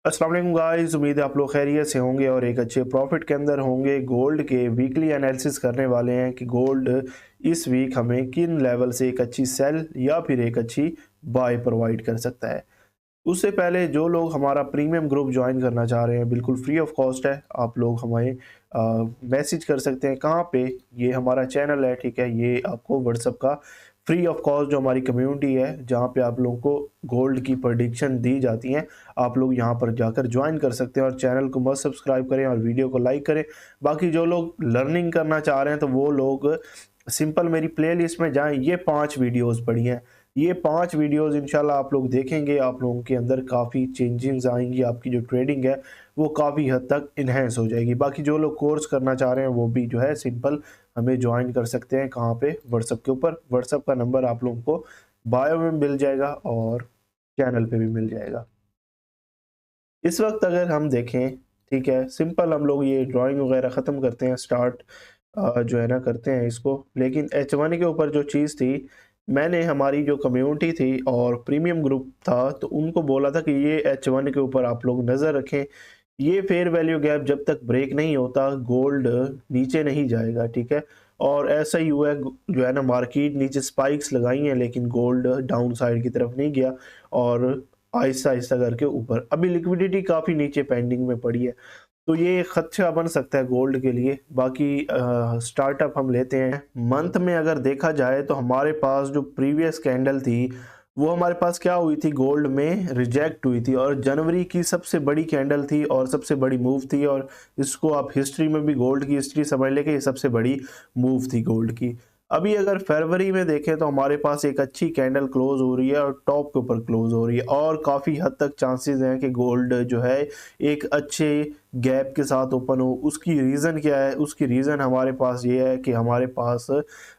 अस्सलाम वालेकुम गाइस, उम्मीद है आप लोग खैरियत से होंगे और एक अच्छे प्रॉफिट के अंदर होंगे। गोल्ड के वीकली एनालिसिस करने वाले हैं कि गोल्ड इस वीक हमें किन लेवल से एक अच्छी सेल या फिर एक अच्छी बाय प्रोवाइड कर सकता है। उससे पहले जो लोग हमारा प्रीमियम ग्रुप ज्वाइन करना चाह रहे हैं, बिल्कुल फ्री ऑफ कॉस्ट है। आप लोग हमें मैसेज कर सकते हैं। कहाँ पे? ये हमारा चैनल है, ठीक है। ये आपको व्हाट्सअप का फ्री ऑफ कॉस्ट जो हमारी कम्युनिटी है, जहाँ पे आप लोगों को गोल्ड की प्रेडिक्शन दी जाती हैं, आप लोग यहाँ पर जाकर ज्वाइन कर सकते हैं। और चैनल को मस्त सब्सक्राइब करें और वीडियो को लाइक करें। बाकी जो लोग लर्निंग करना चाह रहे हैं तो वो लोग सिंपल मेरी प्लेलिस्ट में जाएं। ये 5 वीडियोस पड़ी हैं। ये 5 वीडियोस इंशाल्लाह आप लोग देखेंगे, आप लोगों के अंदर काफ़ी चेंजेस आएंगी। आपकी जो ट्रेडिंग है वो काफ़ी हद तक इन्हेंस हो जाएगी। बाकी जो लोग कोर्स करना चाह रहे हैं वो भी जो है सिंपल हमें ज्वाइन कर सकते हैं। कहाँ पे? व्हाट्सअप के ऊपर। व्हाट्सअप का नंबर आप लोगों को बायो में मिल जाएगा और चैनल पे भी मिल जाएगा। इस वक्त अगर हम देखें, ठीक है, सिंपल हम लोग ये ड्राइंग वगैरह ख़त्म करते हैं, स्टार्ट जो है ना करते हैं इसको। लेकिन H1 के ऊपर जो चीज़ थी, मैंने हमारी जो कम्युनिटी थी और प्रीमियम ग्रुप था तो उनको बोला था कि ये H1 के ऊपर आप लोग नज़र रखें। ये फेयर वैल्यू गैप जब तक ब्रेक नहीं होता गोल्ड नीचे नहीं जाएगा, ठीक है। और ऐसा ही हुआ है, जो है ना मार्केट नीचे स्पाइक्स लगाई हैं लेकिन गोल्ड डाउन साइड की तरफ नहीं गया और आहिस्ता आहिस्ता करके ऊपर। अभी लिक्विडिटी काफ़ी नीचे पेंडिंग में पड़ी है, तो ये एक खदशा बन सकता है गोल्ड के लिए। बाकी स्टार्टअप हम लेते हैं। मंथ में अगर देखा जाए तो हमारे पास जो प्रीवियस कैंडल थी वो हमारे पास क्या हुई थी, गोल्ड में रिजेक्ट हुई थी और जनवरी की सबसे बड़ी कैंडल थी और सबसे बड़ी मूव थी। और इसको आप हिस्ट्री में भी गोल्ड की हिस्ट्री समझ लें कि ये सबसे बड़ी मूव थी गोल्ड की। अभी अगर फरवरी में देखें तो हमारे पास एक अच्छी कैंडल क्लोज हो रही है और टॉप के ऊपर क्लोज हो रही है और काफ़ी हद तक चांसेस हैं कि गोल्ड जो है एक अच्छे गैप के साथ ओपन हो। उसकी रीज़न क्या है? उसकी रीज़न हमारे पास ये है कि हमारे पास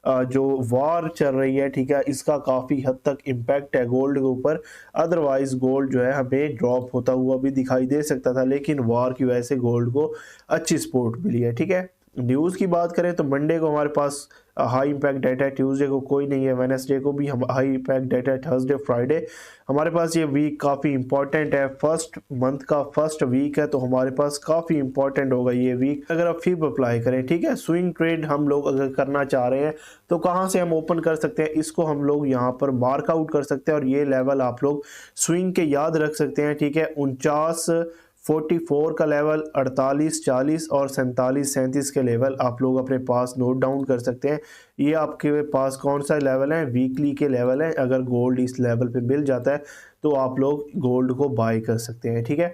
जो वॉर चल रही है, ठीक है, इसका काफ़ी हद तक इम्पैक्ट है गोल्ड के ऊपर। अदरवाइज़ गोल्ड जो है हमें ड्रॉप होता हुआ भी दिखाई दे सकता था, लेकिन वॉर की वजह से गोल्ड को अच्छी सपोर्ट मिली है, ठीक है। न्यूज़ की बात करें तो मंडे को हमारे पास हाई इम्पैक्ट डाटा है, ट्यूसडे को कोई नहीं है, वेडनेसडे को भी हम हाई इम्पैक्ट डाटा है, थर्सडे फ्राइडे हमारे पास ये वीक काफ़ी इंपॉर्टेंट है। फर्स्ट मंथ का फर्स्ट वीक है तो हमारे पास काफ़ी इंपॉर्टेंट होगा ये वीक। अगर आप फिब अप्लाई करें, ठीक है, स्विंग ट्रेड हम लोग अगर करना चाह रहे हैं तो कहाँ से हम ओपन कर सकते हैं, इसको हम लोग यहाँ पर मार्क आउट कर सकते हैं और ये लेवल आप लोग स्विंग के याद रख सकते हैं, ठीक है। 49-44 का लेवल, 48-40 और 47-37 के लेवल आप लोग अपने पास नोट डाउन कर सकते हैं। ये आपके पास कौन सा लेवल है? वीकली के लेवल है। अगर गोल्ड इस लेवल पे मिल जाता है तो आप लोग गोल्ड को बाय कर सकते हैं, ठीक है।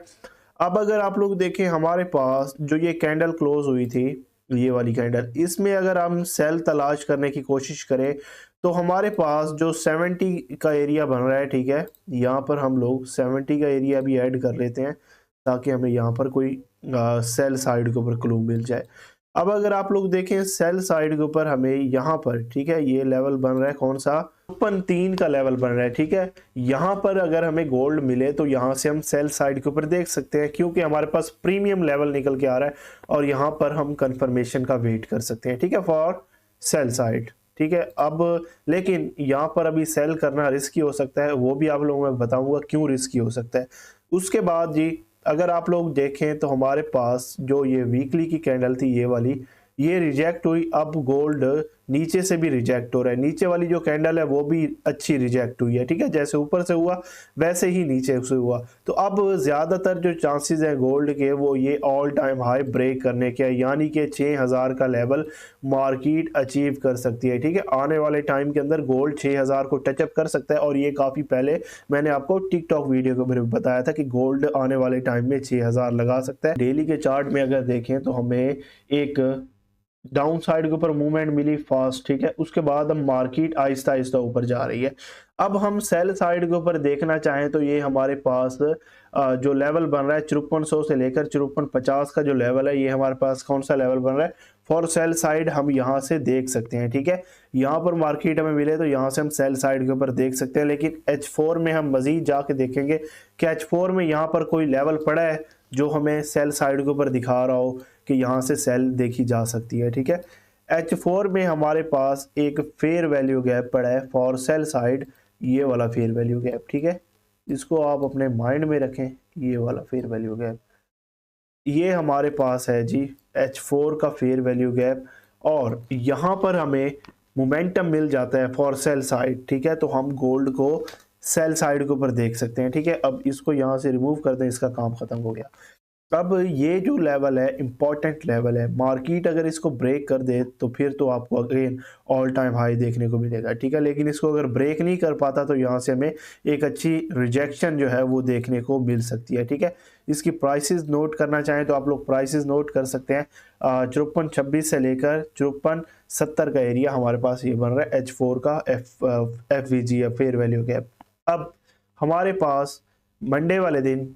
अब अगर आप लोग देखें हमारे पास जो ये कैंडल क्लोज हुई थी, ये वाली कैंडल, इसमें अगर हम सेल तलाश करने की कोशिश करें तो हमारे पास जो 70 का एरिया बन रहा है, ठीक है, यहाँ पर हम लोग 70 का एरिया भी ऐड कर लेते हैं ताकि हमें यहाँ पर कोई सेल साइड के ऊपर क्लू मिल जाए। अब अगर आप लोग देखें सेल साइड के ऊपर हमें यहाँ पर, ठीक है, ये लेवल बन रहा है कौन सा? 3 का लेवल बन रहा है, ठीक है। यहाँ पर अगर हमें गोल्ड मिले तो यहाँ से हम सेल साइड के ऊपर देख सकते हैं क्योंकि हमारे पास प्रीमियम लेवल निकल के आ रहा है और यहाँ पर हम कंफर्मेशन का वेट कर सकते हैं, ठीक है, फॉर सेल साइड, ठीक है। अब लेकिन यहाँ पर अभी सेल करना रिस्की हो सकता है, वो भी आप लोगों को मैं बताऊंगा क्यों रिस्की हो सकता है। उसके बाद जी अगर आप लोग देखें तो हमारे पास जो ये वीकली की कैंडल थी, ये वाली, ये रिजेक्ट हुई। अब गोल्ड नीचे से भी रिजेक्ट हो रहा है। नीचे वाली जो कैंडल है वो भी अच्छी रिजेक्ट हुई है, ठीक है। जैसे ऊपर से हुआ वैसे ही नीचे से हुआ। तो अब ज़्यादातर जो चांसेस हैं गोल्ड के वो ये ऑल टाइम हाई ब्रेक करने के, यानी कि 6000 का लेवल मार्केट अचीव कर सकती है, ठीक है। आने वाले टाइम के अंदर गोल्ड 6000 को टचअप कर सकता है और ये काफ़ी पहले मैंने आपको टिकटॉक वीडियो के ऊपर बताया था कि गोल्ड आने वाले टाइम में 6000 लगा सकता है। डेली के चार्ट में अगर देखें तो हमें एक डाउन साइड के ऊपर मूवमेंट मिली फास्ट, ठीक है। उसके बाद हम मार्केट आहिस्ता आहिस्ता ऊपर जा रही है। अब हम सेल साइड के ऊपर देखना चाहें तो ये हमारे पास जो लेवल बन रहा है 5400 से लेकर 5450 का जो लेवल है, ये हमारे पास कौन सा लेवल बन रहा है फॉर सेल साइड, हम यहाँ से देख सकते हैं, ठीक है। यहाँ पर मार्केट हमें मिले तो यहाँ से हम सेल साइड के ऊपर देख सकते हैं। लेकिन H4 में हम मजीद जाके देखेंगे कि H4 में यहाँ पर कोई लेवल पड़ा है जो हमें सेल साइड के ऊपर दिखा रहा हो कि यहाँ से सेल देखी जा सकती है, ठीक है। H4 में हमारे पास एक फेयर वैल्यू गैप पड़ा है फॉर सेल साइड, ये वाला फेयर वैल्यू गैप, ठीक है। इसको आप अपने माइंड में रखें ये वाला फेयर वैल्यू गैप, ये हमारे पास है जी H4 का फेयर वैल्यू गैप, और यहाँ पर हमें मोमेंटम मिल जाता है फॉर सेल साइड, ठीक है। तो हम गोल्ड को सेल साइड के ऊपर देख सकते हैं, ठीक है। अब इसको यहाँ से रिमूव कर दें, इसका काम खत्म हो गया। अब ये जो लेवल है इंपॉर्टेंट लेवल है, मार्केट अगर इसको ब्रेक कर दे तो फिर तो आपको अगेन ऑल टाइम हाई देखने को मिलेगा, ठीक है। लेकिन इसको अगर ब्रेक नहीं कर पाता तो यहाँ से हमें एक अच्छी रिजेक्शन जो है वो देखने को मिल सकती है, ठीक है। इसकी प्राइसेस नोट करना चाहें तो आप लोग प्राइसेस नोट कर सकते हैं। 5426 से लेकर 5470 का एरिया हमारे पास ये बन रहा है H4 का FVG या फेयर वैल्यू गैप। अब हमारे पास मंडे वाले दिन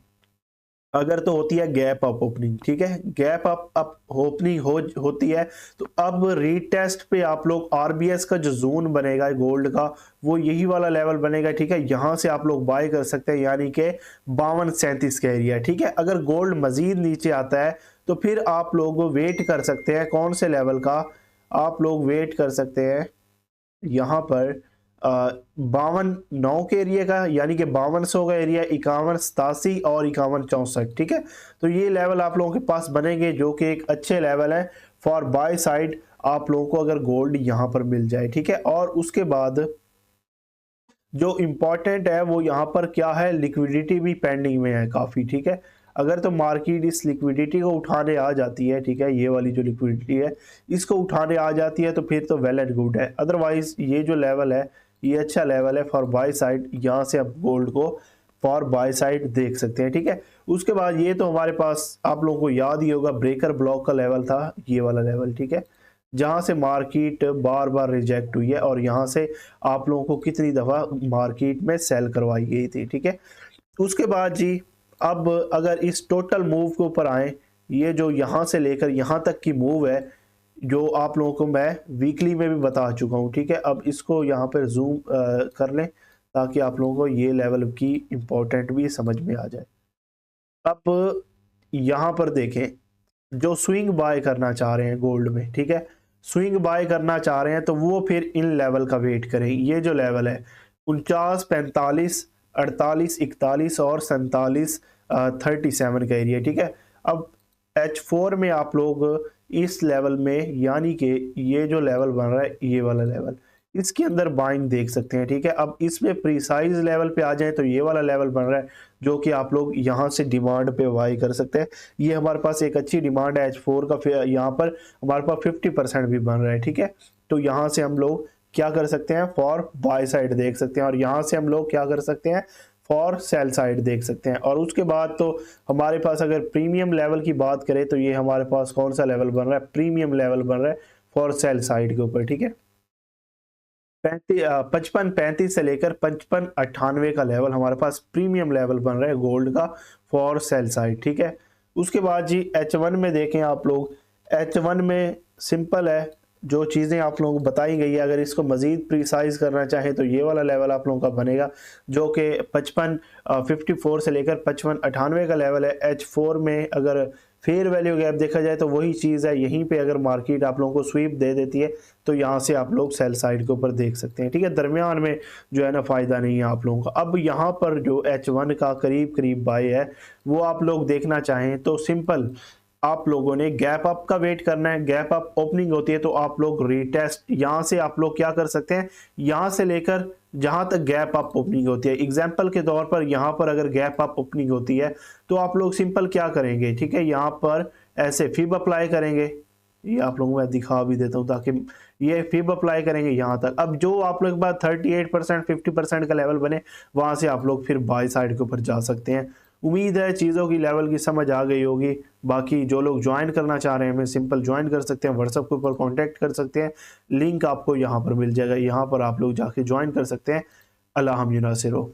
अगर तो होती है गैप अप ओपनिंग, ठीक है, गैप अप ओपनिंग होती है तो अब रीटेस्ट पे आप लोग आरबीएस का जो जोन बनेगा गोल्ड का वो यही वाला लेवल बनेगा, ठीक है। यहां से आप लोग बाय कर सकते हैं, यानी कि 5237 का एरिया, ठीक है। अगर गोल्ड मजीद नीचे आता है तो फिर आप लोग वेट कर सकते हैं, कौन से लेवल का आप लोग वेट कर सकते हैं यहाँ पर 52 के एरिया का, यानी कि 5200 का एरिया, 5187 और 5164, ठीक है। तो ये लेवल आप लोगों के पास बनेंगे जो कि एक अच्छे लेवल है फॉर बाय साइड आप लोगों को अगर गोल्ड यहाँ पर मिल जाए, ठीक है। और उसके बाद जो इम्पोर्टेंट है वो यहाँ पर क्या है, लिक्विडिटी भी पेंडिंग में है काफ़ी, ठीक है। अगर तो मार्केट इस लिक्विडिटी को उठाने आ जाती है, ठीक है, ये वाली जो लिक्विडिटी है इसको उठाने आ जाती है तो फिर तो वेल एंड गुड है। अदरवाइज ये जो लेवल है ये अच्छा लेवल है फॉर बाय साइड, यहाँ से आप गोल्ड को फॉर बाय साइड देख सकते हैं, ठीक है। उसके बाद ये तो हमारे पास आप लोगों को याद ही होगा ब्रेकर ब्लॉक का लेवल था, ये वाला लेवल, ठीक है, जहां से मार्केट बार बार रिजेक्ट हुई है और यहां से आप लोगों को कितनी दफ़ा मार्केट में सेल करवाई गई थी, ठीक है। उसके बाद जी अब अगर इस टोटल मूव के ऊपर आए, ये जो यहाँ से लेकर यहाँ तक की मूव है जो आप लोगों को मैं वीकली में भी बता चुका हूँ, ठीक है। अब इसको यहाँ पर जूम कर लें ताकि आप लोगों को ये लेवल की इम्पोर्टेंट भी समझ में आ जाए। अब यहाँ पर देखें, जो स्विंग बाय करना चाह रहे हैं गोल्ड में, ठीक है, स्विंग बाय करना चाह रहे हैं तो वो फिर इन लेवल का वेट करें। ये जो लेवल है 49, 45, 48, 41 और 47 37 का एरिया, ठीक है। अब H4 में आप लोग इस लेवल में, यानी कि ये जो लेवल बन रहा है ये वाला लेवल, इसके अंदर बाइंग देख सकते हैं, ठीक है। अब इसमें प्रीसाइज लेवल पे आ जाए तो ये वाला लेवल बन रहा है जो कि आप लोग यहाँ से डिमांड पे बाई कर सकते हैं। ये हमारे पास एक अच्छी डिमांड है H4 का, फिर यहाँ पर हमारे पास 50% भी बन रहा है, ठीक है। तो यहाँ से हम लोग क्या कर सकते हैं, फॉर बाय साइड देख सकते हैं, और यहाँ से हम लोग क्या कर सकते हैं, फॉर सेल साइड देख सकते हैं। और उसके बाद तो हमारे पास अगर प्रीमियम लेवल की बात करें तो ये हमारे पास कौन सा लेवल बन रहा है, प्रीमियम लेवल बन रहा है फॉर सेल साइड के ऊपर, ठीक है। 55-35 से लेकर 55-98 का लेवल हमारे पास प्रीमियम लेवल बन रहा है गोल्ड का फॉर सेल साइड, ठीक है। उसके बाद जी H1 में देखें आप लोग, H1 में सिंपल है, जो चीज़ें आप लोगों को बताई गई है अगर इसको मज़ीद प्रिसाइज करना चाहें तो ये वाला लेवल आप लोगों का बनेगा जो कि 54 से लेकर 55-98 का लेवल है। H4 में अगर फेयर वैल्यू गैप देखा जाए तो वही चीज़ है, यहीं पे अगर मार्केट आप लोगों को स्वीप दे देती है तो यहाँ से आप लोग सेल साइड के ऊपर देख सकते हैं, ठीक है। दरमियान में जो है ना फ़ायदा नहीं है आप लोगों का। अब यहाँ पर जो H1 का करीब करीब बाय है वो आप लोग देखना चाहें तो सिंपल आप लोगों ने गैप अप का वेट करना है। गैप अप ओपनिंग होती है तो आप लोग रीटेस्ट यहाँ से आप लोग क्या कर सकते हैं, यहाँ से लेकर जहाँ तक गैप अप ओपनिंग होती है, एग्जाम्पल के तौर पर यहाँ पर अगर गैप अप ओपनिंग होती है तो आप लोग सिंपल क्या करेंगे, ठीक है, यहाँ पर ऐसे फिब अप्लाई करेंगे, ये आप लोगों को मैं दिखा भी देता हूँ ताकि ये फिब अप्लाई करेंगे यहाँ तक। अब जो आप लोग के पास 38% 50% का लेवल बने वहाँ से आप लोग फिर बाय साइड के ऊपर जा सकते हैं। उम्मीद है चीज़ों की लेवल की समझ आ गई होगी। बाकी जो लोग ज्वाइन करना चाह रहे हैं हमें सिंपल ज्वाइन कर सकते हैं, व्हाट्सएप के ऊपर कांटेक्ट कर सकते हैं, लिंक आपको यहाँ पर मिल जाएगा, यहाँ पर आप लोग जाके ज्वाइन कर सकते हैं। अल्लाह हम युनासिरो।